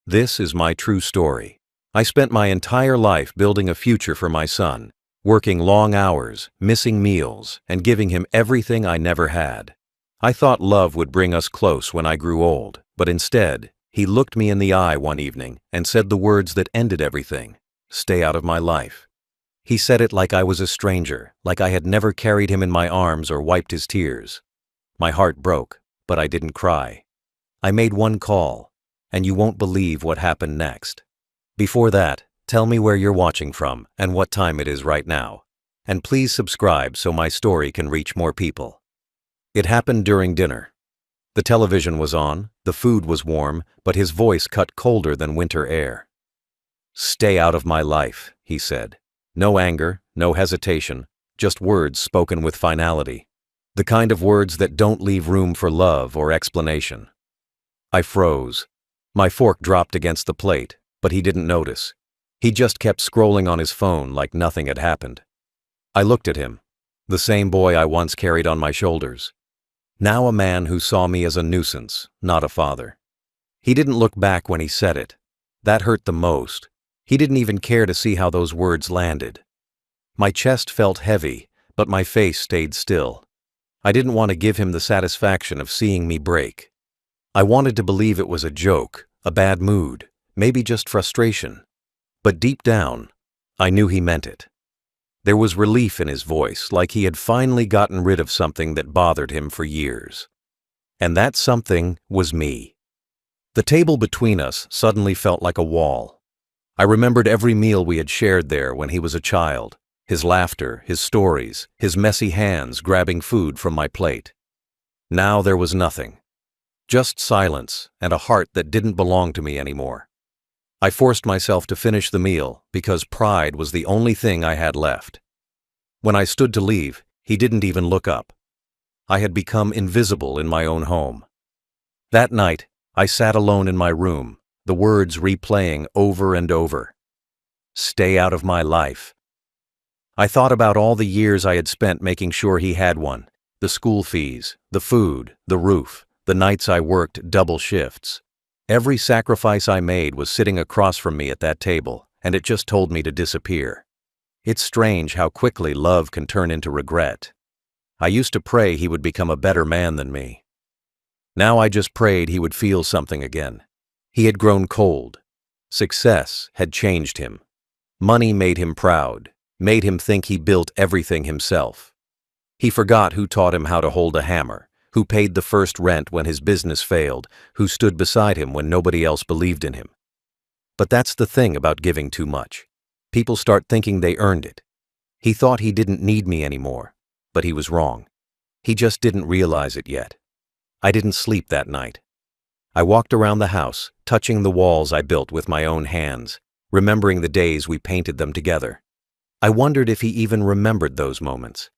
This is my true story. I spent my entire life building a future for my son, working long hours, missing meals, and giving him everything I never had. I thought love would bring us close when I grew old, but instead, he looked me in the eye one evening and said the words that ended everything: "Stay out of my life." He said it like I was a stranger, like I had never carried him in my arms or wiped his tears. My heart broke, but I didn't cry. I made one call, and you won't believe what happened next. Before that, tell me where you're watching from and what time it is right now. And please subscribe so my story can reach more people. It happened during dinner. The television was on, the food was warm, but his voice cut colder than winter air. "Stay out of my life," he said. No anger, no hesitation, just words spoken with finality. The kind of words that don't leave room for love or explanation. I froze. My fork dropped against the plate, but he didn't notice. He just kept scrolling on his phone like nothing had happened. I looked at him, the same boy I once carried on my shoulders. Now a man who saw me as a nuisance, not a father. He didn't look back when he said it. That hurt the most. He didn't even care to see how those words landed. My chest felt heavy, but my face stayed still. I didn't want to give him the satisfaction of seeing me break. I wanted to believe it was a joke, a bad mood, maybe just frustration. But deep down, I knew he meant it. There was relief in his voice, like he had finally gotten rid of something that bothered him for years. And that something was me. The table between us suddenly felt like a wall. I remembered every meal we had shared there when he was a child, his laughter, his stories, his messy hands grabbing food from my plate. Now there was nothing. Just silence and a heart that didn't belong to me anymore. I forced myself to finish the meal because pride was the only thing I had left. When I stood to leave, he didn't even look up. I had become invisible in my own home. That night, I sat alone in my room, the words replaying over and over. "Stay out of my life." I thought about all the years I had spent making sure he had one, the school fees, the food, the roof, the nights I worked double shifts. Every sacrifice I made was sitting across from me at that table, and it just told me to disappear. It's strange how quickly love can turn into regret. I used to pray he would become a better man than me. Now I just prayed he would feel something again. He had grown cold. Success had changed him. Money made him proud, made him think he built everything himself. He forgot who taught him how to hold a hammer, who paid the first rent when his business failed, who stood beside him when nobody else believed in him. But that's the thing about giving too much. People start thinking they earned it. He thought he didn't need me anymore, but he was wrong. He just didn't realize it yet. I didn't sleep that night. I walked around the house, touching the walls I built with my own hands, remembering the days we painted them together. I wondered if he even remembered those moments.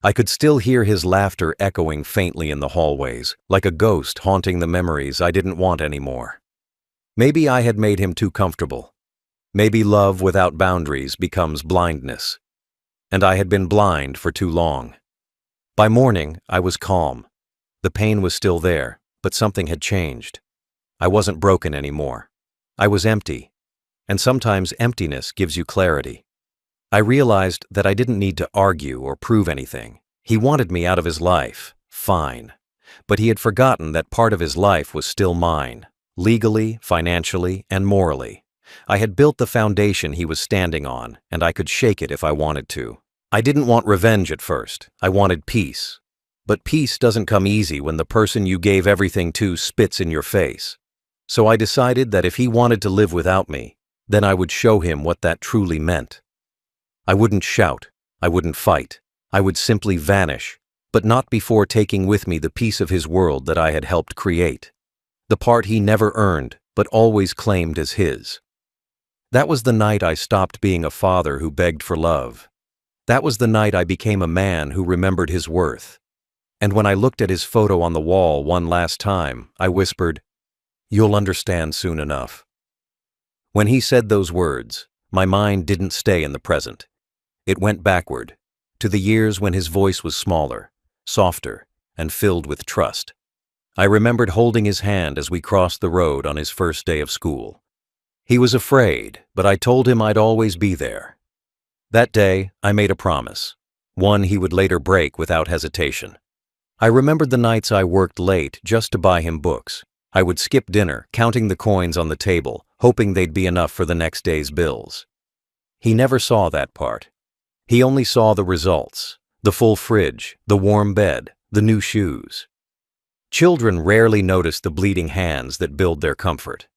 I could still hear his laughter echoing faintly in the hallways, like a ghost haunting the memories I didn't want anymore. Maybe I had made him too comfortable. Maybe love without boundaries becomes blindness. And I had been blind for too long. By morning, I was calm. The pain was still there, but something had changed. I wasn't broken anymore. I was empty. And sometimes emptiness gives you clarity. I realized that I didn't need to argue or prove anything. He wanted me out of his life, fine. But he had forgotten that part of his life was still mine, legally, financially, and morally. I had built the foundation he was standing on, and I could shake it if I wanted to. I didn't want revenge at first. I wanted peace. But peace doesn't come easy when the person you gave everything to spits in your face. So I decided that if he wanted to live without me, then I would show him what that truly meant. I wouldn't shout, I wouldn't fight, I would simply vanish, but not before taking with me the piece of his world that I had helped create. The part he never earned, but always claimed as his. That was the night I stopped being a father who begged for love. That was the night I became a man who remembered his worth. And when I looked at his photo on the wall one last time, I whispered, "You'll understand soon enough." When he said those words, my mind didn't stay in the present. It went backward, to the years when his voice was smaller, softer, and filled with trust. I remembered holding his hand as we crossed the road on his first day of school. He was afraid, but I told him I'd always be there. That day, I made a promise, one he would later break without hesitation. I remembered the nights I worked late just to buy him books. I would skip dinner, counting the coins on the table, hoping they'd be enough for the next day's bills. He never saw that part. He only saw the results, the full fridge, the warm bed, the new shoes. Children rarely notice the bleeding hands that build their comfort.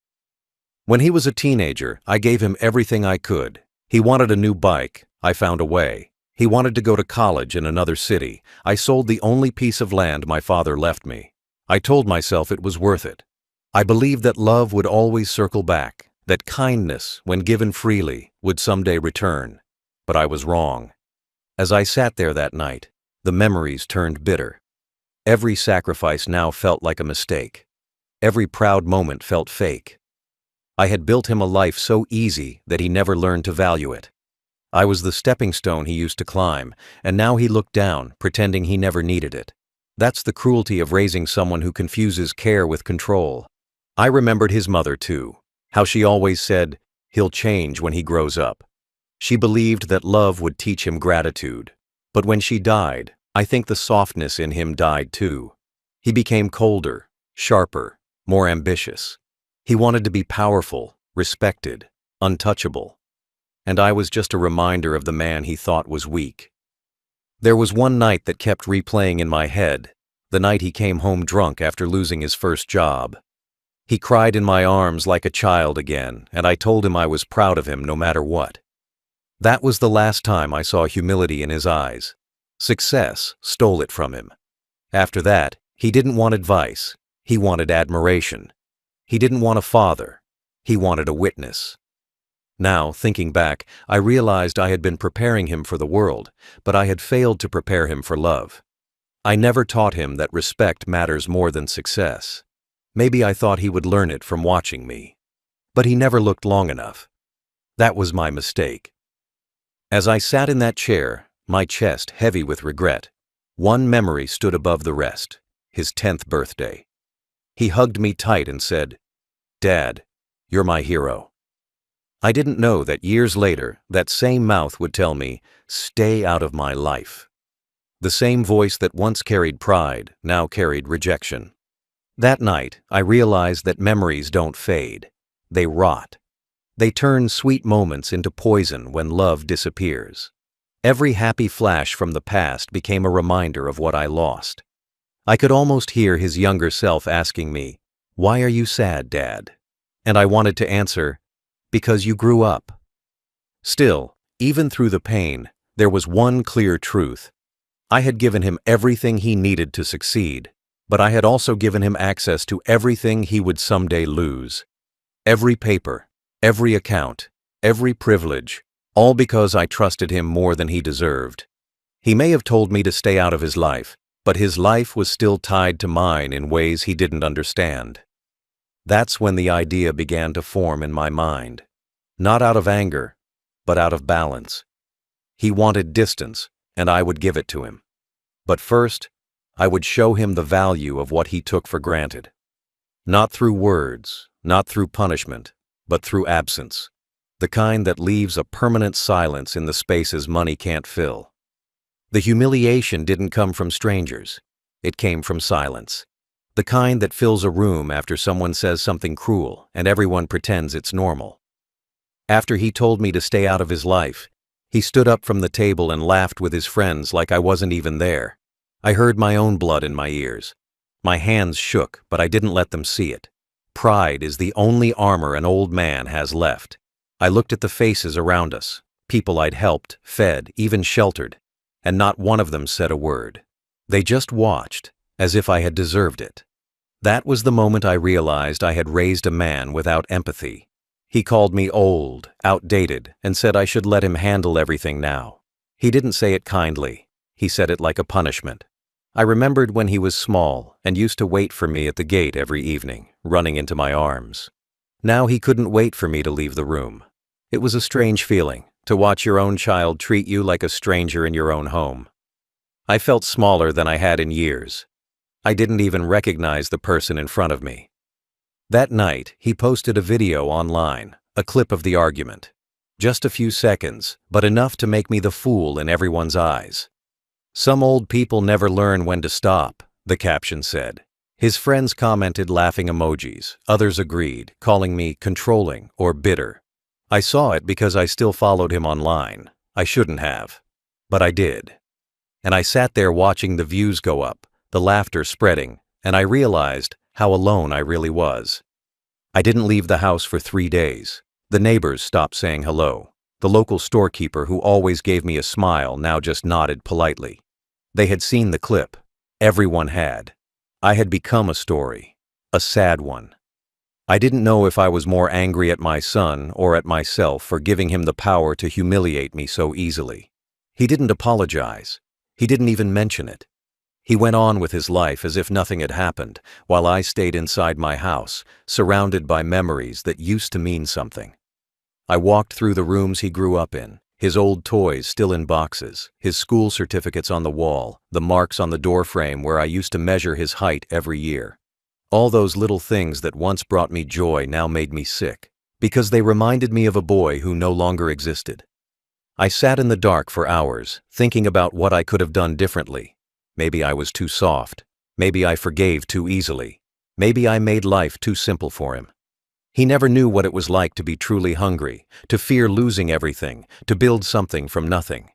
When he was a teenager, I gave him everything I could. He wanted a new bike. I found a way. He wanted to go to college in another city. I sold the only piece of land my father left me. I told myself it was worth it. I believed that love would always circle back, that kindness, when given freely, would someday return. But I was wrong. As I sat there that night, the memories turned bitter. Every sacrifice now felt like a mistake. Every proud moment felt fake. I had built him a life so easy that he never learned to value it. I was the stepping stone he used to climb, and now he looked down, pretending he never needed it. That's the cruelty of raising someone who confuses care with control. I remembered his mother too, how she always said, "He'll change when he grows up." She believed that love would teach him gratitude. But when she died, I think the softness in him died too. He became colder, sharper, more ambitious. He wanted to be powerful, respected, untouchable. And I was just a reminder of the man he thought was weak. There was one night that kept replaying in my head, the night he came home drunk after losing his first job. He cried in my arms like a child again, and I told him I was proud of him no matter what. That was the last time I saw humility in his eyes. Success stole it from him. After that, he didn't want advice. He wanted admiration. He didn't want a father. He wanted a witness. Now, thinking back, I realized I had been preparing him for the world, but I had failed to prepare him for love. I never taught him that respect matters more than success. Maybe I thought he would learn it from watching me. But he never looked long enough. That was my mistake. As I sat in that chair, my chest heavy with regret, one memory stood above the rest, his 10th birthday. He hugged me tight and said, "Dad, you're my hero." I didn't know that years later, that same mouth would tell me, "Stay out of my life." The same voice that once carried pride, now carried rejection. That night, I realized that memories don't fade. They rot. They turn sweet moments into poison when love disappears. Every happy flash from the past became a reminder of what I lost. I could almost hear his younger self asking me, "Why are you sad, Dad?" And I wanted to answer, "Because you grew up." Still, even through the pain, there was one clear truth. I had given him everything he needed to succeed, but I had also given him access to everything he would someday lose. Every paper, every account, every privilege, all because I trusted him more than he deserved. He may have told me to stay out of his life, but his life was still tied to mine in ways he didn't understand. That's when the idea began to form in my mind. Not out of anger, but out of balance. He wanted distance, and I would give it to him. But first, I would show him the value of what he took for granted. Not through words, not through punishment, but through absence. The kind that leaves a permanent silence in the spaces money can't fill. The humiliation didn't come from strangers. It came from silence. The kind that fills a room after someone says something cruel and everyone pretends it's normal. After he told me to stay out of his life, he stood up from the table and laughed with his friends like I wasn't even there. I heard my own blood in my ears. My hands shook, but I didn't let them see it. Pride is the only armor an old man has left. I looked at the faces around us, people I'd helped, fed, even sheltered, and not one of them said a word. They just watched, as if I had deserved it. That was the moment I realized I had raised a man without empathy. He called me old, outdated, and said I should let him handle everything now. He didn't say it kindly. He said it like a punishment. I remembered when he was small and used to wait for me at the gate every evening, running into my arms. Now he couldn't wait for me to leave the room. It was a strange feeling, to watch your own child treat you like a stranger in your own home. I felt smaller than I had in years. I didn't even recognize the person in front of me. That night, he posted a video online, a a clip of the argument. Just a few seconds, but enough to make me the fool in everyone's eyes. "Some old people never learn when to stop," the caption said. His friends commented laughing emojis, others agreed, calling me controlling or bitter. I saw it because I still followed him online. I shouldn't have. But I did. And I sat there watching the views go up, the laughter spreading, and I realized how alone I really was. I didn't leave the house for 3 days. The neighbors stopped saying hello. The local storekeeper who always gave me a smile now just nodded politely. They had seen the clip. Everyone had. I had become a story. A sad one. I didn't know if I was more angry at my son or at myself for giving him the power to humiliate me so easily. He didn't apologize. He didn't even mention it. He went on with his life as if nothing had happened, while I stayed inside my house, surrounded by memories that used to mean something. I walked through the rooms he grew up in, his old toys still in boxes, his school certificates on the wall, the marks on the doorframe where I used to measure his height every year. All those little things that once brought me joy now made me sick, because they reminded me of a boy who no longer existed. I sat in the dark for hours, thinking about what I could have done differently. Maybe I was too soft. Maybe I forgave too easily. Maybe I made life too simple for him. He never knew what it was like to be truly hungry, to fear losing everything, to build something from nothing.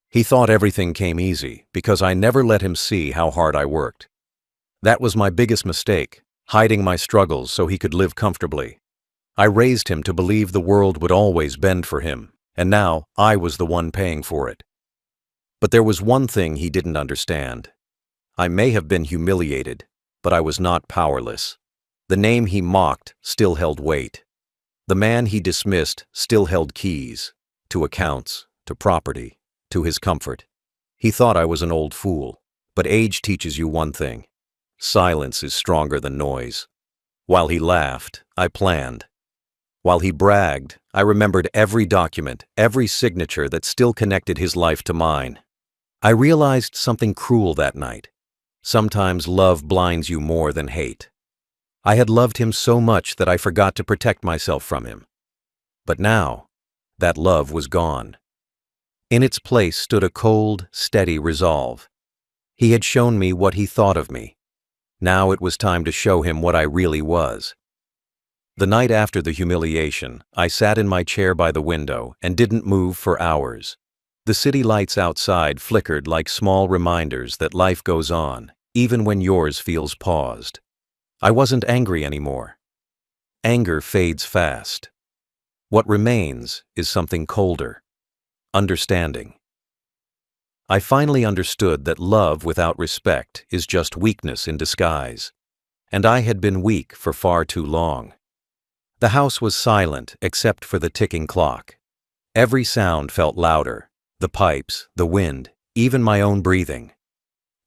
He thought everything came easy because I never let him see how hard I worked. That was my biggest mistake, hiding my struggles so he could live comfortably. I raised him to believe the world would always bend for him, and now I was the one paying for it. But there was one thing he didn't understand. I may have been humiliated, but I was not powerless. The name he mocked still held weight. The man he dismissed still held keys to accounts, to property, to his comfort. He thought I was an old fool, but age teaches you one thing. Silence is stronger than noise. While he laughed, I planned. While he bragged, I remembered every document, every signature that still connected his life to mine. I realized something cruel that night. Sometimes love blinds you more than hate. I had loved him so much that I forgot to protect myself from him. But now, that love was gone. In its place stood a cold, steady resolve. He had shown me what he thought of me. Now it was time to show him what I really was. The night after the humiliation, I sat in my chair by the window and didn't move for hours. The city lights outside flickered like small reminders that life goes on, even when yours feels paused. I wasn't angry anymore. Anger fades fast. What remains is something colder. Understanding. I finally understood that love without respect is just weakness in disguise. And I had been weak for far too long. The house was silent except for the ticking clock. Every sound felt louder. The pipes, the wind, even my own breathing.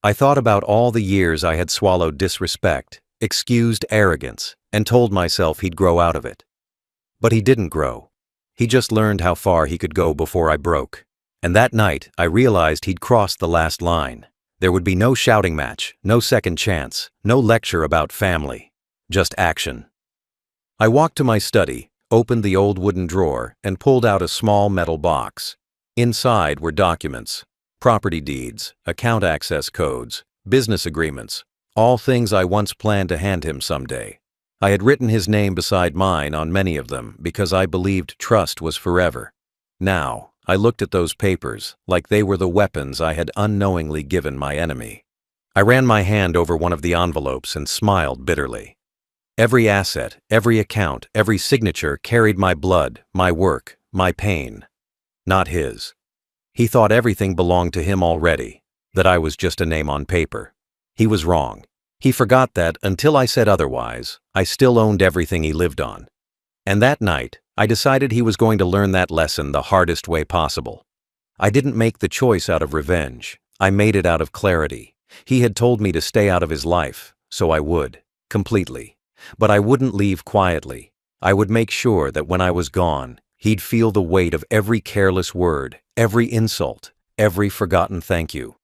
I thought about all the years I had swallowed disrespect, excused arrogance, and told myself he'd grow out of it. But he didn't grow. He just learned how far he could go before I broke. And that night, I realized he'd crossed the last line. There would be no shouting match, no second chance, no lecture about family. Just action. I walked to my study, opened the old wooden drawer, and pulled out a small metal box. Inside were documents, property deeds, account access codes, business agreements, all things I once planned to hand him someday. I had written his name beside mine on many of them because I believed trust was forever. Now, I looked at those papers like they were the weapons I had unknowingly given my enemy. I ran my hand over one of the envelopes and smiled bitterly. Every asset, every account, every signature carried my blood, my work, my pain. Not his. He thought everything belonged to him already, that I was just a name on paper. He was wrong. He forgot that, until I said otherwise, I still owned everything he lived on. And that night, I decided he was going to learn that lesson the hardest way possible. I didn't make the choice out of revenge. I made it out of clarity. He had told me to stay out of his life, so I would, completely. But I wouldn't leave quietly. I would make sure that when I was gone, he'd feel the weight of every careless word, every insult, every forgotten thank you.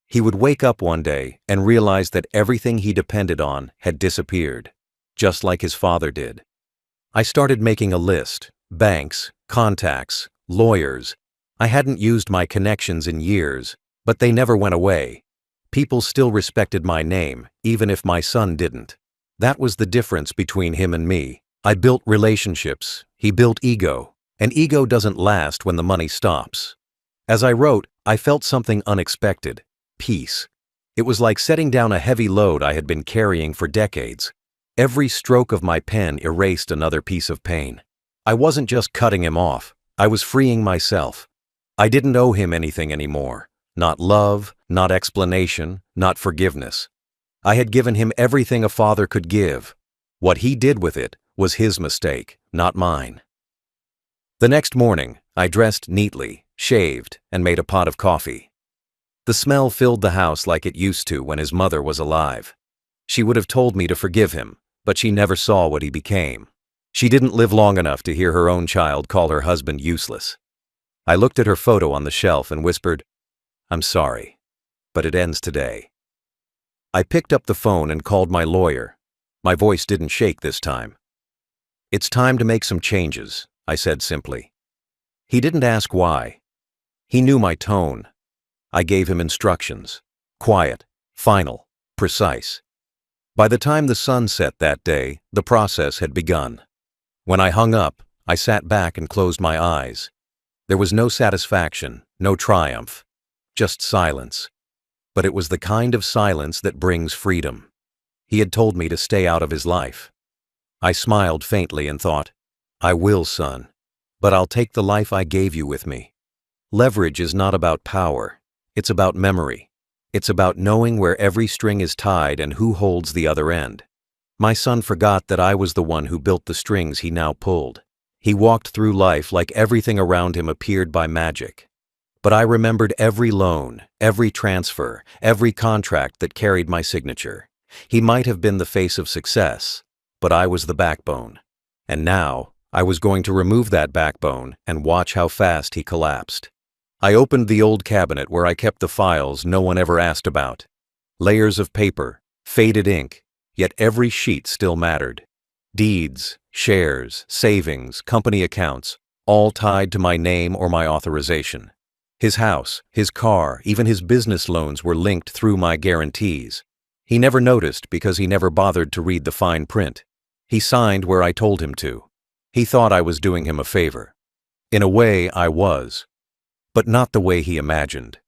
He would wake up one day and realize that everything he depended on had disappeared, just like his father did. I started making a list, Banks, contacts, lawyers. I hadn't used my connections in years, but they never went away. People still respected my name, even if my son didn't. That was the difference between him and me. I built relationships, he built ego, and ego doesn't last when the money stops. As I wrote, I felt something unexpected: peace. It was like setting down a heavy load I had been carrying for decades. Every stroke of my pen erased another piece of pain. I wasn't just cutting him off, I was freeing myself. I didn't owe him anything anymore. Not love, not explanation, not forgiveness. I had given him everything a father could give. What he did with it was his mistake, not mine. The next morning, I dressed neatly, shaved, and made a pot of coffee. The smell filled the house like it used to when his mother was alive. She would have told me to forgive him, but she never saw what he became. She didn't live long enough to hear her own child call her husband useless. I looked at her photo on the shelf and whispered, "I'm sorry, but it ends today." I picked up the phone and called my lawyer. My voice didn't shake this time. "It's time to make some changes," I said simply. He didn't ask why. He knew my tone. I gave him instructions. Quiet, final, precise. By the time the sun set that day, the process had begun. When I hung up, I sat back and closed my eyes. There was no satisfaction, no triumph, just silence. But it was the kind of silence that brings freedom. He had told me to stay out of his life. I smiled faintly and thought, "I will, son, but I'll take the life I gave you with me." Leverage is not about power. It's about memory. It's about knowing where every string is tied and who holds the other end. My son forgot that I was the one who built the strings he now pulled. He walked through life like everything around him appeared by magic. But I remembered every loan, every transfer, every contract that carried my signature. He might have been the face of success, but I was the backbone. And now, I was going to remove that backbone and watch how fast he collapsed. I opened the old cabinet where I kept the files no one ever asked about. Layers of paper, faded ink, yet every sheet still mattered. Deeds, shares, savings, company accounts, all tied to my name or my authorization. His house, his car, even his business loans were linked through my guarantees. He never noticed because he never bothered to read the fine print. He signed where I told him to. He thought I was doing him a favor. In a way, I was. But not the way he imagined.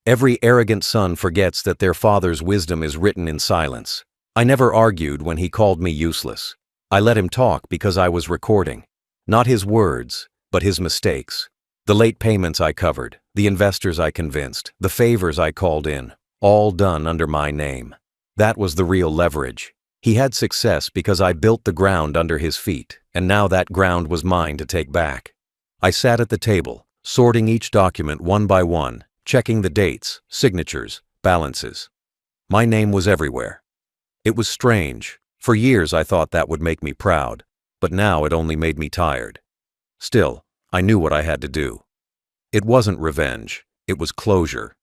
Every arrogant son forgets that their father's wisdom is written in silence. I never argued when he called me useless. I let him talk because I was recording. Not his words, but his mistakes. The late payments I covered, the investors I convinced, the favors I called in, all done under my name. That was the real leverage. He had success because I built the ground under his feet, and now that ground was mine to take back. I sat at the table, sorting each document one by one, checking the dates, signatures, balances. My name was everywhere. It was strange. For years I thought that would make me proud, but now it only made me tired. Still, I knew what I had to do. It wasn't revenge, it was closure.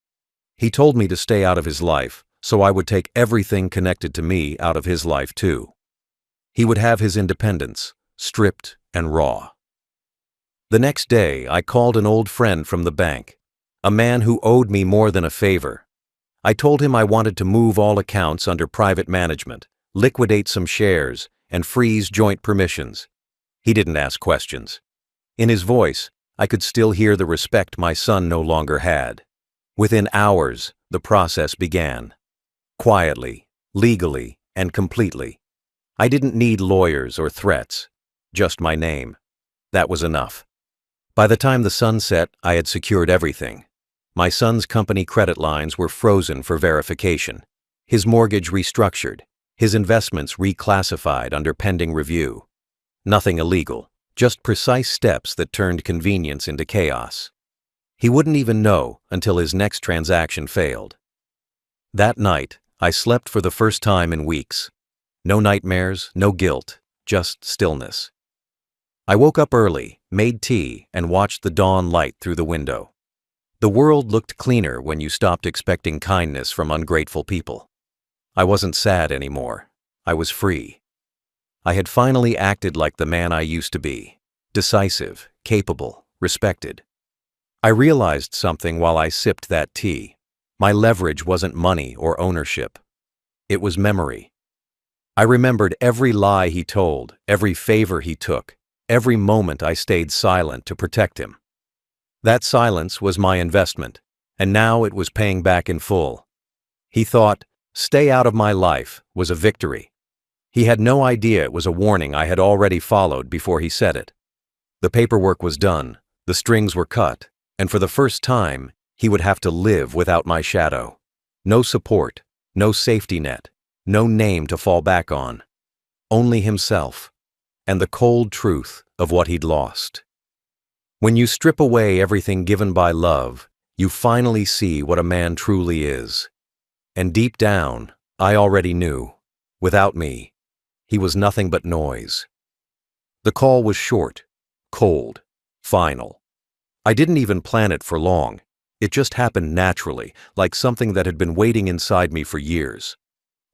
He told me to stay out of his life, so I would take everything connected to me out of his life too. He would have his independence, stripped and raw. The next day, I called an old friend from the bank, a man who owed me more than a favor. I told him I wanted to move all accounts under private management, liquidate some shares, and freeze joint permissions. He didn't ask questions. In his voice, I could still hear the respect my son no longer had. Within hours, the process began. Quietly, legally, and completely. I didn't need lawyers or threats, just my name. That was enough. By the time the sun set, I had secured everything. My son's company credit lines were frozen for verification, his mortgage restructured, his investments reclassified under pending review. Nothing illegal. Just precise steps that turned convenience into chaos. He wouldn't even know until his next transaction failed. That night, I slept for the first time in weeks. No nightmares, no guilt, just stillness. I woke up early, made tea, and watched the dawn light through the window. The world looked cleaner when you stopped expecting kindness from ungrateful people. I wasn't sad anymore. I was free. I had finally acted like the man I used to be. decisive, capable, respected. I realized something while I sipped that tea. My leverage wasn't money or ownership. It was memory. I remembered every lie he told, every favor he took, every moment I stayed silent to protect him. That silence was my investment, and now it was paying back in full. He thought, "Stay out of my life," was a victory. He had no idea it was a warning I had already followed before he said it. The paperwork was done, the strings were cut, and for the first time, he would have to live without my shadow. No support, no safety net, no name to fall back on. Only himself, and the cold truth of what he'd lost. When you strip away everything given by love, you finally see what a man truly is. And deep down, I already knew. Without me, he was nothing but noise. The call was short, cold, final. I didn't even plan it for long. It just happened naturally, like something that had been waiting inside me for years.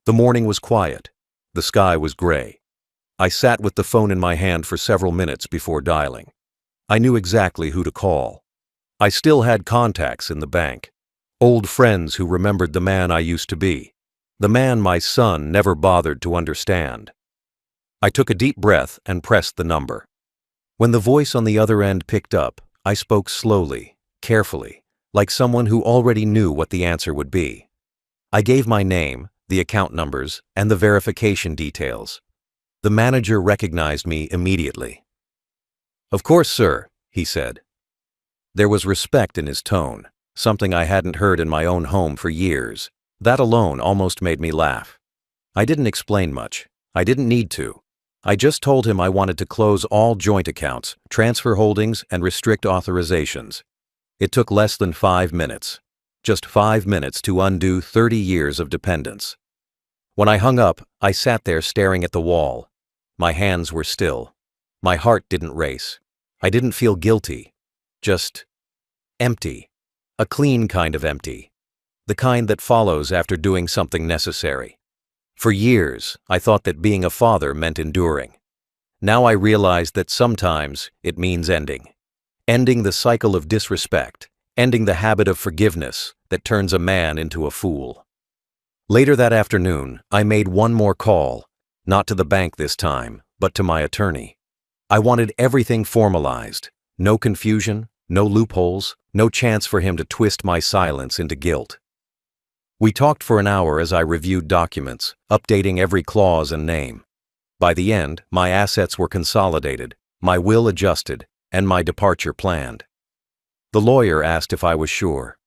The morning was quiet. The sky was gray. I sat with the phone in my hand for several minutes before dialing. I knew exactly who to call. I still had contacts in the bank. Old friends who remembered the man I used to be. The man my son never bothered to understand. I took a deep breath and pressed the number. When the voice on the other end picked up, I spoke slowly, carefully, like someone who already knew what the answer would be. I gave my name, the account numbers, and the verification details. The manager recognized me immediately. "Of course, sir," he said. There was respect in his tone, something I hadn't heard in my own home for years. That alone almost made me laugh. I didn't explain much. I didn't need to. I just told him I wanted to close all joint accounts, transfer holdings, and restrict authorizations. It took less than 5 minutes. Just 5 minutes to undo 30 years of dependence. When I hung up, I sat there staring at the wall. My hands were still. My heart didn't race. I didn't feel guilty. Just empty. A clean kind of empty. The kind that follows after doing something necessary. For years, I thought that being a father meant enduring. Now I realize that sometimes it means ending. Ending the cycle of disrespect. Ending the habit of forgiveness that turns a man into a fool. Later that afternoon, I made one more call, not to the bank this time, but to my attorney. I wanted everything formalized. No confusion, no loopholes, no chance for him to twist my silence into guilt. We talked for an hour as I reviewed documents, updating every clause and name. By the end, my assets were consolidated, my will adjusted, and my departure planned. The lawyer asked if I was sure.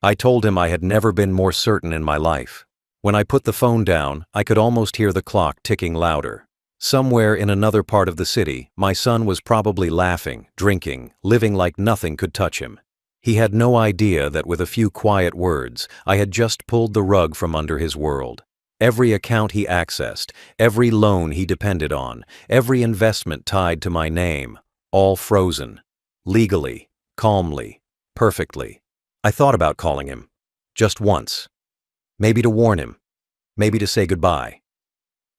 I told him I had never been more certain in my life. When I put the phone down, I could almost hear the clock ticking louder. Somewhere in another part of the city, my son was probably laughing, drinking, living like nothing could touch him. He had no idea that with a few quiet words, I had just pulled the rug from under his world. Every account he accessed, every loan he depended on, every investment tied to my name, all frozen. Legally, calmly, perfectly. I thought about calling him. Just once. Maybe to warn him. Maybe to say goodbye.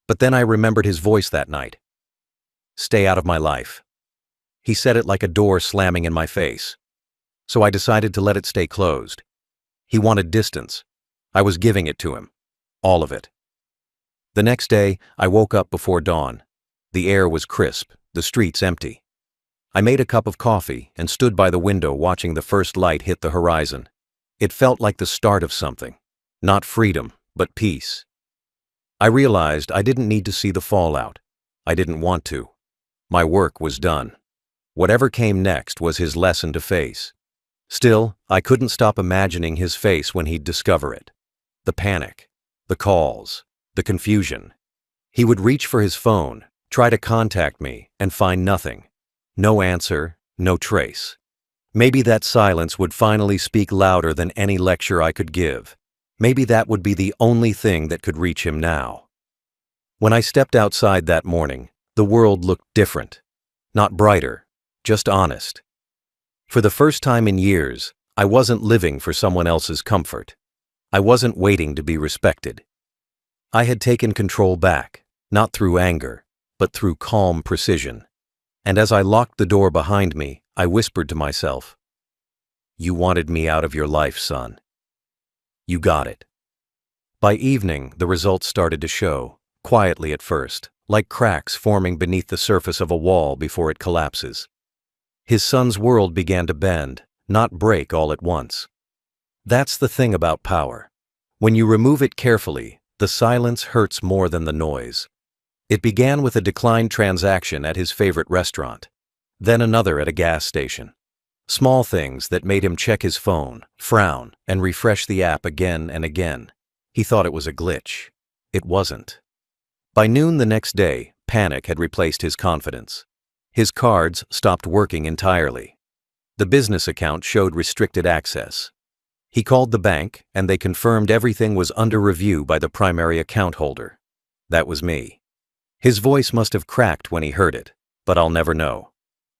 But then I remembered his voice that night. "Stay out of my life." He said it like a door slamming in my face. So I decided to let it stay closed. He wanted distance. I was giving it to him. All of it. The next day, I woke up before dawn. The air was crisp, the streets empty. I made a cup of coffee and stood by the window watching the first light hit the horizon. It felt like the start of something. Not freedom, but peace. I realized I didn't need to see the fallout. I didn't want to. My work was done. Whatever came next was his lesson to face. Still, I couldn't stop imagining his face when he'd discover it. The panic, the calls, the confusion. He would reach for his phone, try to contact me, and find nothing. No answer, no trace. Maybe that silence would finally speak louder than any lecture I could give. Maybe that would be the only thing that could reach him now. When I stepped outside that morning, the world looked different. Not brighter, just honest. For the first time in years, I wasn't living for someone else's comfort. I wasn't waiting to be respected. I had taken control back, not through anger, but through calm precision. And as I locked the door behind me, I whispered to myself, "You wanted me out of your life, son. You got it." By evening, the results started to show, quietly at first, like cracks forming beneath the surface of a wall before it collapses. His son's world began to bend, not break all at once. That's the thing about power. When you remove it carefully, the silence hurts more than the noise. It began with a declined transaction at his favorite restaurant, then another at a gas station. Small things that made him check his phone, frown, and refresh the app again and again. He thought it was a glitch. It wasn't. By noon the next day, panic had replaced his confidence. His cards stopped working entirely. The business account showed restricted access. He called the bank, and they confirmed everything was under review by the primary account holder. That was me. His voice must have cracked when he heard it, but I'll never know.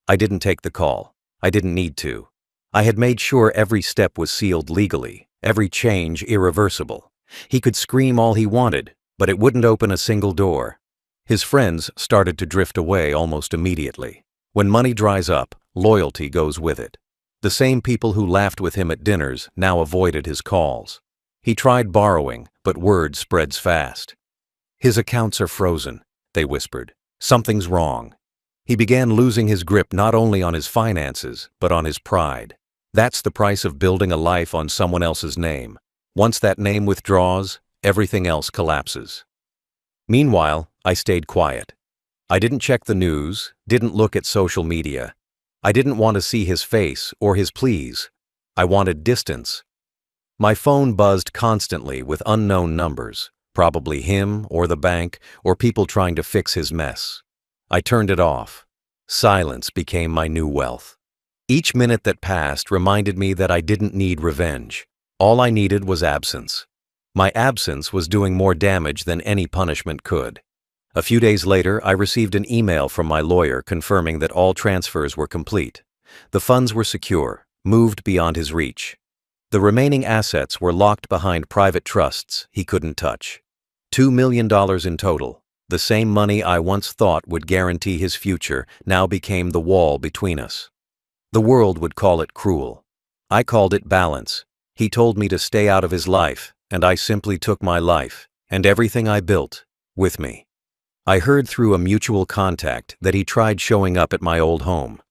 I didn't take the call. I didn't need to. I had made sure every step was sealed legally, every change irreversible. He could scream all he wanted, but it wouldn't open a single door. His friends started to drift away almost immediately. When money dries up, loyalty goes with it. The same people who laughed with him at dinners now avoided his calls. He tried borrowing, but word spreads fast. "His accounts are frozen," they whispered. "Something's wrong." He began losing his grip not only on his finances, but on his pride. That's the price of building a life on someone else's name. Once that name withdraws, everything else collapses. Meanwhile, I stayed quiet. I didn't check the news, didn't look at social media. I didn't want to see his face or his pleas. I wanted distance. My phone buzzed constantly with unknown numbers, probably him or the bank or people trying to fix his mess. I turned it off. Silence became my new wealth. Each minute that passed reminded me that I didn't need revenge. All I needed was absence. My absence was doing more damage than any punishment could. A few days later, I received an email from my lawyer confirming that all transfers were complete. The funds were secure, moved beyond his reach. The remaining assets were locked behind private trusts he couldn't touch. $2 million in total. The same money I once thought would guarantee his future now became the wall between us. The world would call it cruel. I called it balance. He told me to stay out of his life, and I simply took my life, and everything I built, with me. I heard through a mutual contact that he tried showing up at my old home.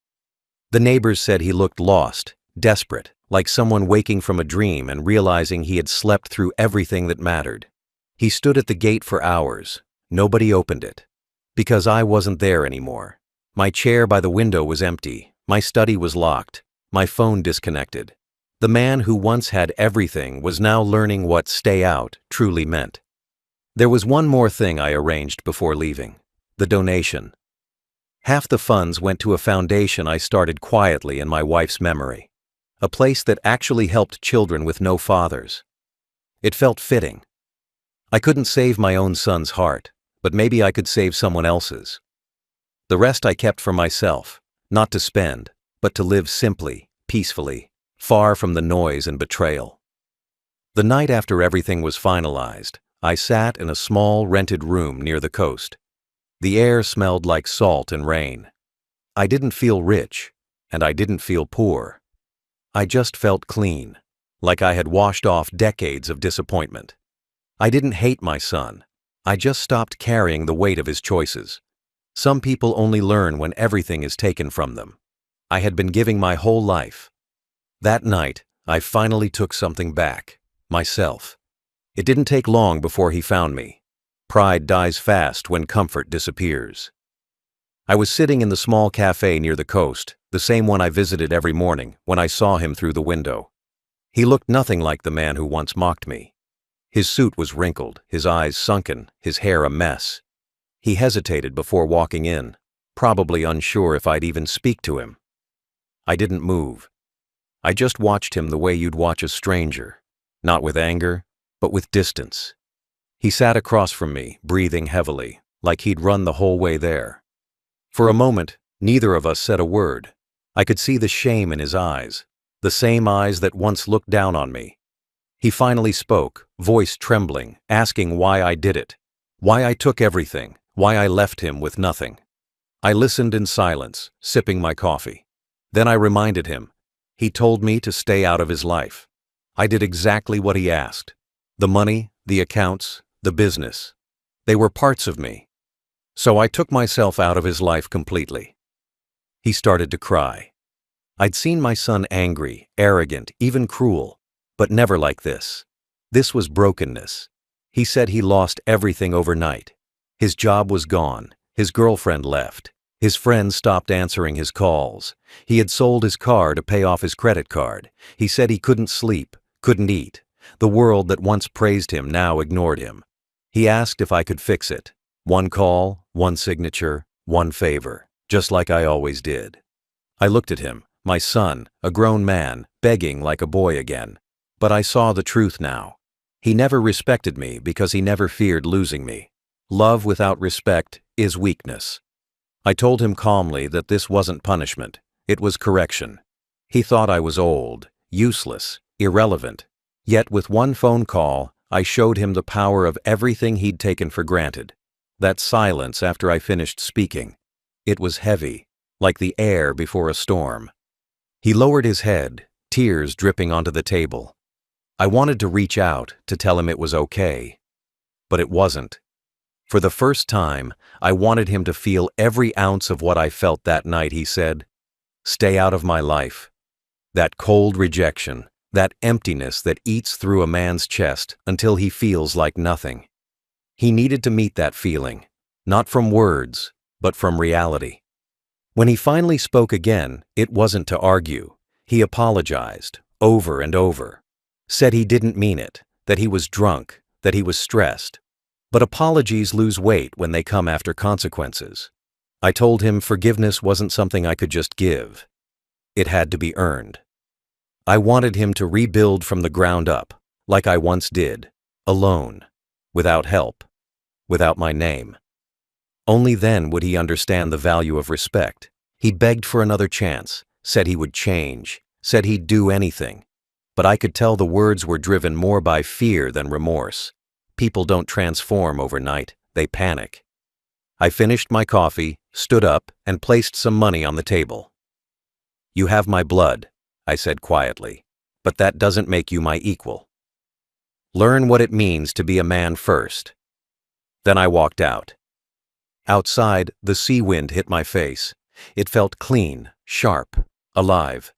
The neighbors said he looked lost, desperate, like someone waking from a dream and realizing he had slept through everything that mattered. He stood at the gate for hours. Nobody opened it. Because I wasn't there anymore. My chair by the window was empty. My study was locked. My phone disconnected. The man who once had everything was now learning what "stay out" truly meant. There was one more thing I arranged before leaving: the donation. Half the funds went to a foundation I started quietly in my wife's memory, a place that actually helped children with no fathers. It felt fitting. I couldn't save my own son's heart, but maybe I could save someone else's. The rest I kept for myself, not to spend, but to live simply, peacefully, far from the noise and betrayal. The night after everything was finalized, I sat in a small rented room near the coast. The air smelled like salt and rain. I didn't feel rich, and I didn't feel poor. I just felt clean, like I had washed off decades of disappointment. I didn't hate my son. I just stopped carrying the weight of his choices. Some people only learn when everything is taken from them. I had been giving my whole life. That night, I finally took something back, myself. It didn't take long before he found me. Pride dies fast when comfort disappears. I was sitting in the small cafe near the coast, the same one I visited every morning, when I saw him through the window. He looked nothing like the man who once mocked me. His suit was wrinkled, his eyes sunken, his hair a mess. He hesitated before walking in, probably unsure if I'd even speak to him. I didn't move. I just watched him the way you'd watch a stranger, not with anger, but with distance. He sat across from me, breathing heavily, like he'd run the whole way there. For a moment, neither of us said a word. I could see the shame in his eyes, the same eyes that once looked down on me. He finally spoke, voice trembling, asking why I did it, why I took everything, why I left him with nothing. I listened in silence, sipping my coffee. Then I reminded him. He told me to stay out of his life. I did exactly what he asked. The money, the accounts, the business. They were parts of me. So I took myself out of his life completely. He started to cry. I'd seen my son angry, arrogant, even cruel, but never like this. This was brokenness. He said he lost everything overnight. His job was gone. His girlfriend left. His friends stopped answering his calls. He had sold his car to pay off his credit card. He said he couldn't sleep, couldn't eat. The world that once praised him now ignored him. He asked if I could fix it. One call, one signature, one favor, just like I always did. I looked at him, my son, a grown man, begging like a boy again. But I saw the truth now. He never respected me because he never feared losing me. Love without respect is weakness. I told him calmly that this wasn't punishment, it was correction. He thought I was old, useless, irrelevant. Yet with one phone call, I showed him the power of everything he'd taken for granted. That silence after I finished speaking. It was heavy, like the air before a storm. He lowered his head, tears dripping onto the table. I wanted to reach out to tell him it was okay. But it wasn't. For the first time, I wanted him to feel every ounce of what I felt that night. He said, "Stay out of my life." That cold rejection, that emptiness that eats through a man's chest until he feels like nothing. He needed to meet that feeling, not from words, but from reality. When he finally spoke again, it wasn't to argue. He apologized, over and over. Said he didn't mean it, that he was drunk, that he was stressed. But apologies lose weight when they come after consequences. I told him forgiveness wasn't something I could just give. It had to be earned. I wanted him to rebuild from the ground up, like I once did, alone, without help, without my name. Only then would he understand the value of respect. He begged for another chance, said he would change, said he'd do anything. But I could tell the words were driven more by fear than remorse. People don't transform overnight, they panic. I finished my coffee, stood up, and placed some money on the table. "You have my blood," I said quietly, "but that doesn't make you my equal. Learn what it means to be a man first." Then I walked out. Outside, the sea wind hit my face. It felt clean, sharp, alive.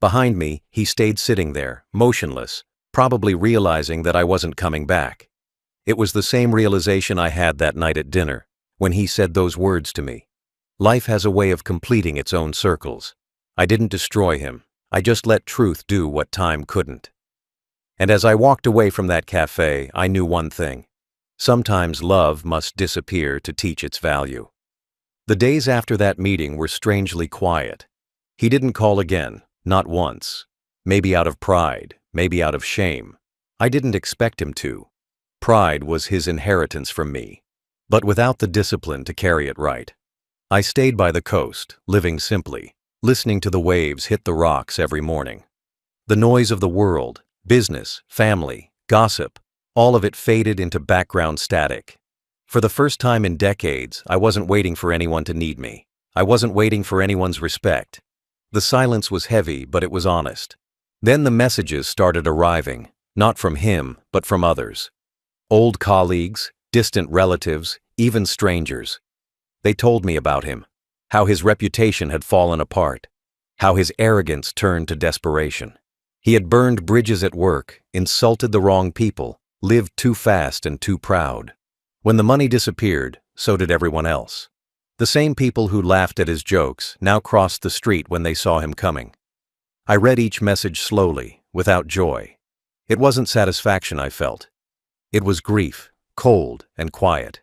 Behind me, he stayed sitting there, motionless, probably realizing that I wasn't coming back. It was the same realization I had that night at dinner, when he said those words to me. Life has a way of completing its own circles. I didn't destroy him. I just let truth do what time couldn't. And as I walked away from that cafe, I knew one thing. Sometimes love must disappear to teach its value. The days after that meeting were strangely quiet. He didn't call again, not once. Maybe out of pride, maybe out of shame. I didn't expect him to. Pride was his inheritance from me, but without the discipline to carry it right. I stayed by the coast, living simply, listening to the waves hit the rocks every morning. The noise of the world, business, family, gossip, all of it faded into background static. For the first time in decades, I wasn't waiting for anyone to need me. I wasn't waiting for anyone's respect. The silence was heavy, but it was honest. Then the messages started arriving, not from him, but from others. Old colleagues, distant relatives, even strangers. They told me about him, how his reputation had fallen apart, how his arrogance turned to desperation. He had burned bridges at work, insulted the wrong people, lived too fast and too proud. When the money disappeared, so did everyone else. The same people who laughed at his jokes now crossed the street when they saw him coming. I read each message slowly, without joy. It wasn't satisfaction I felt. It was grief, cold and quiet.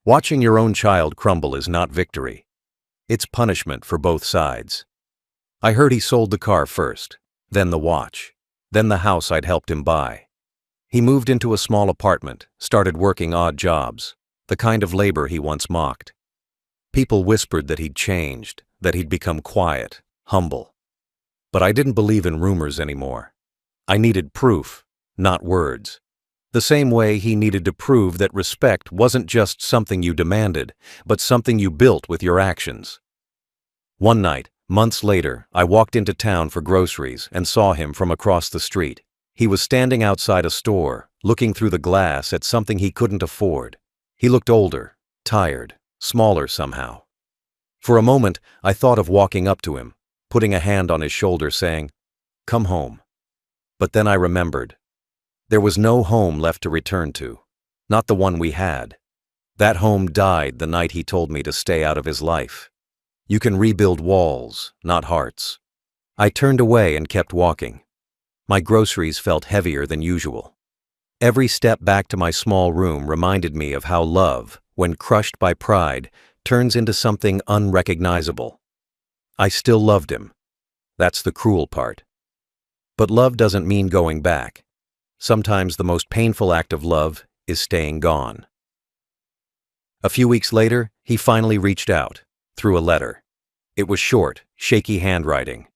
Watching your own child crumble is not victory. It's punishment for both sides. I heard he sold the car first, then the watch, then the house I'd helped him buy. He moved into a small apartment, started working odd jobs, the kind of labor he once mocked. People whispered that he'd changed, that he'd become quiet, humble. But I didn't believe in rumors anymore. I needed proof, not words. The The same way he needed to prove that respect wasn't just something you demanded, but something you built with your actions. One night, months later, I walked into town for groceries and saw him from across the street. He was standing outside a store, looking through the glass at something he couldn't afford. He looked older, tired, smaller somehow. For a moment, I thought of walking up to him, putting a hand on his shoulder saying, "Come home." But then I remembered. There was no home left to return to. Not the one we had. That home died the night he told me to stay out of his life. You can rebuild walls, not hearts. I turned away and kept walking. My groceries felt heavier than usual. Every step back to my small room reminded me of how love, when crushed by pride, turns into something unrecognizable. I still loved him. That's the cruel part. But love doesn't mean going back. Sometimes the most painful act of love is staying gone. A few weeks later, he finally reached out, through a letter. It was short, shaky handwriting.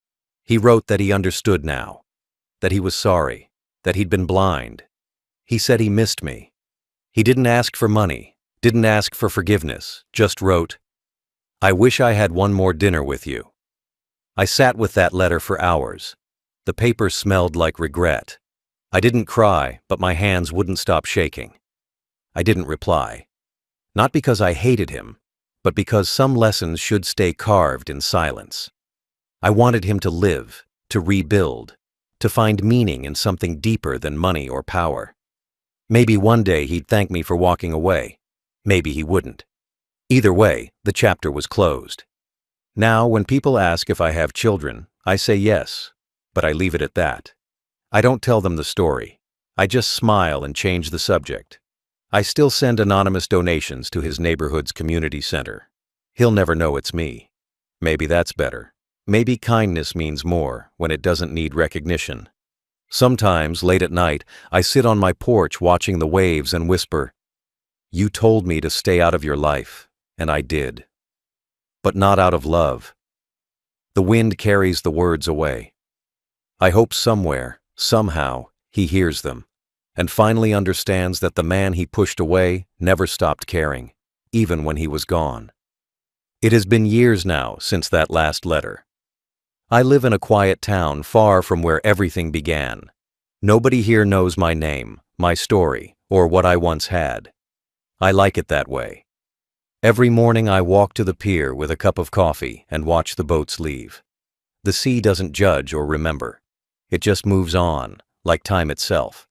He wrote that he understood now, that he was sorry, that he'd been blind. He said he missed me. He didn't ask for money, didn't ask for forgiveness, just wrote, "I wish I had one more dinner with you." I sat with that letter for hours. The paper smelled like regret. I didn't cry, but my hands wouldn't stop shaking. I didn't reply. Not because I hated him, but because some lessons should stay carved in silence. I wanted him to live, to rebuild, to find meaning in something deeper than money or power. Maybe one day he'd thank me for walking away. Maybe he wouldn't. Either way, the chapter was closed. Now, when people ask if I have children, I say yes, but I leave it at that. I don't tell them the story. I just smile and change the subject. I still send anonymous donations to his neighborhood's community center. He'll never know it's me. Maybe that's better. Maybe kindness means more when it doesn't need recognition. Sometimes, late at night, I sit on my porch watching the waves and whisper, "You told me to stay out of your life, and I did. But not out of love." The wind carries the words away. I hope somewhere, somehow, he hears them, and finally understands that the man he pushed away never stopped caring, even when he was gone. It has been years now since that last letter. I live in a quiet town far from where everything began. Nobody here knows my name, my story, or what I once had. I like it that way. Every morning I walk to the pier with a cup of coffee and watch the boats leave. The sea doesn't judge or remember. It just moves on, like time itself.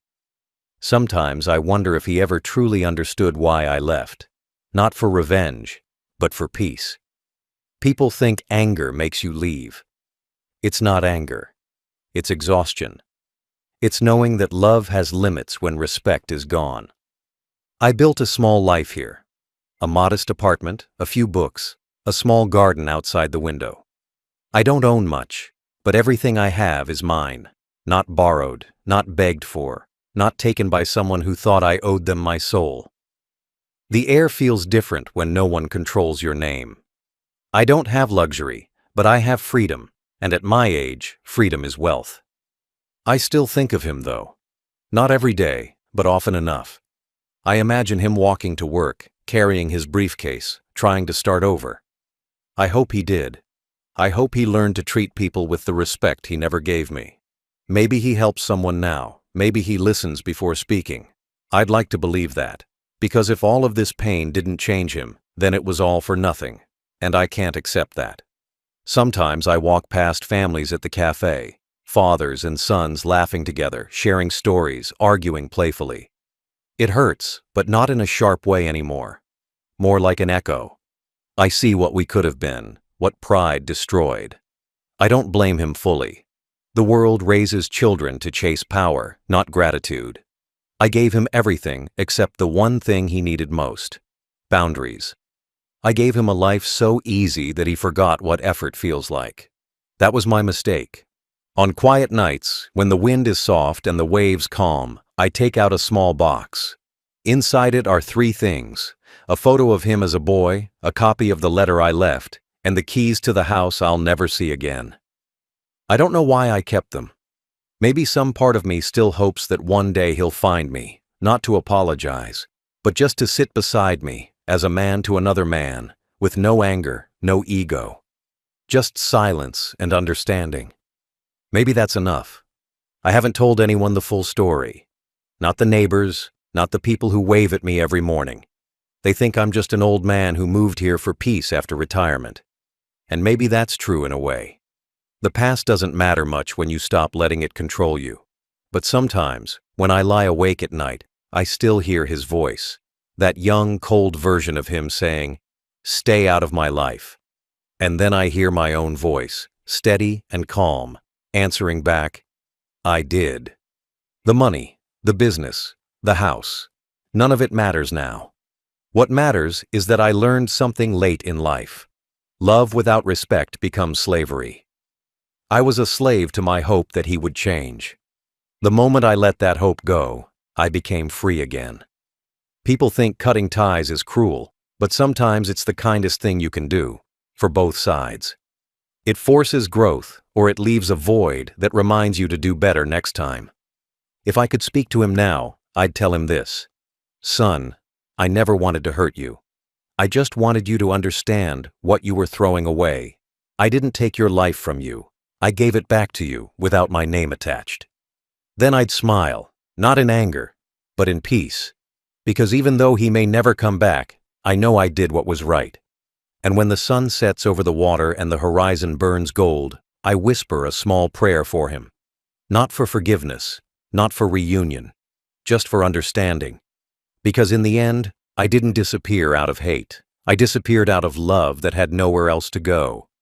Sometimes I wonder if he ever truly understood why I left. Not for revenge, but for peace. People think anger makes you leave. It's not anger. It's exhaustion. It's knowing that love has limits when respect is gone. I built a small life here. A modest apartment, a few books, a small garden outside the window. I don't own much, but everything I have is mine. Not borrowed, not begged for, not taken by someone who thought I owed them my soul. The air feels different when no one controls your name. I don't have luxury, but I have freedom, and at my age, freedom is wealth. I still think of him, though. Not every day, but often enough. I imagine him walking to work, carrying his briefcase, trying to start over. I hope he did. I hope he learned to treat people with the respect he never gave me. Maybe he helps someone now. Maybe he listens before speaking. I'd like to believe that, because if all of this pain didn't change him, then it was all for nothing, and I can't accept that. Sometimes I walk past families at the cafe, fathers and sons laughing together, sharing stories, arguing playfully. It hurts, but not in a sharp way anymore. More like an echo. I see what we could have been, what pride destroyed. I don't blame him fully. The world raises children to chase power, not gratitude. I gave him everything except the one thing he needed most: boundaries. I gave him a life so easy that he forgot what effort feels like. That was my mistake. On quiet nights, when the wind is soft and the waves calm, I take out a small box. Inside it are 3 things: a photo of him as a boy, a copy of the letter I left, and the keys to the house I'll never see again. I don't know why I kept them. Maybe some part of me still hopes that one day he'll find me, not to apologize, but just to sit beside me, as a man to another man, with no anger, no ego. Just silence and understanding. Maybe that's enough. I haven't told anyone the full story. Not the neighbors, not the people who wave at me every morning. They think I'm just an old man who moved here for peace after retirement. And maybe that's true in a way. The past doesn't matter much when you stop letting it control you. But sometimes, when I lie awake at night, I still hear his voice. That young, cold version of him saying, "Stay out of my life." And then I hear my own voice, steady and calm, answering back, "I did." The money, the business, the house, none of it matters now. What matters is that I learned something late in life. Love without respect becomes slavery. I was a slave to my hope that he would change. The moment I let that hope go, I became free again. People think cutting ties is cruel, but sometimes it's the kindest thing you can do, for both sides. It forces growth, or it leaves a void that reminds you to do better next time. If I could speak to him now, I'd tell him this: "Son, I never wanted to hurt you. I just wanted you to understand what you were throwing away. I didn't take your life from you. I gave it back to you without my name attached." Then I'd smile, not in anger, but in peace. Because even though he may never come back, I know I did what was right. And when the sun sets over the water and the horizon burns gold, I whisper a small prayer for him. Not for forgiveness, not for reunion, just for understanding. Because in the end, I didn't disappear out of hate. I disappeared out of love that had nowhere else to go.